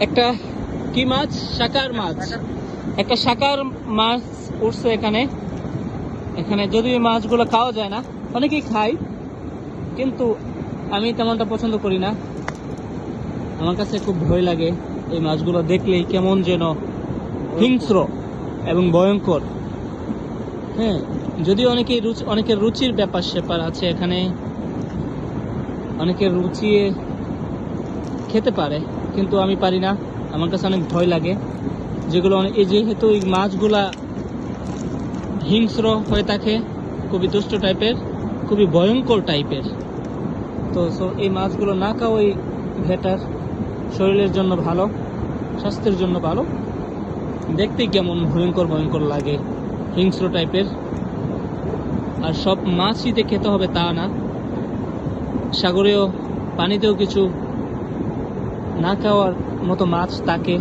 একটা কি মাছ? শাকার মাছ। একটা শাকার মাছ উঠছে এখানে। এখানে যদিও এই মাছগুলো খাওয়া যায় না, অনেকেই খায়, কিন্তু আমি তেমনটা পছন্দ করি না। আমার কাছে খুব ভয় লাগে এই মাছগুলো দেখলেই, কেমন যেন হিংস্র এবং ভয়ঙ্কর। হ্যাঁ, যদিও অনেকের রুচির ব্যাপার স্যাপার আছে এখানে, অনেকের রুচি খেতে পারে, কিন্তু আমি পারি না। আমার কাছে অনেক ভয় লাগে যেহেতু এই মাছগুলা হিংস্র হয়ে থাকে, খুবই দুষ্ট টাইপের, খুবই ভয়ঙ্কর টাইপের। তো এই মাছগুলো না খাওয়াই বেটার, শরীরের জন্য ভালো, স্বাস্থ্যের জন্য ভালো। দেখতে কেমন ভয়ঙ্কর ভয়ঙ্কর লাগে, হিংস্র টাইপের। আর সব মাছই খেতে হবে তা না, সাগরীয় পানিতেও কিছু না খাওয়ার মতো মাছ থাকে।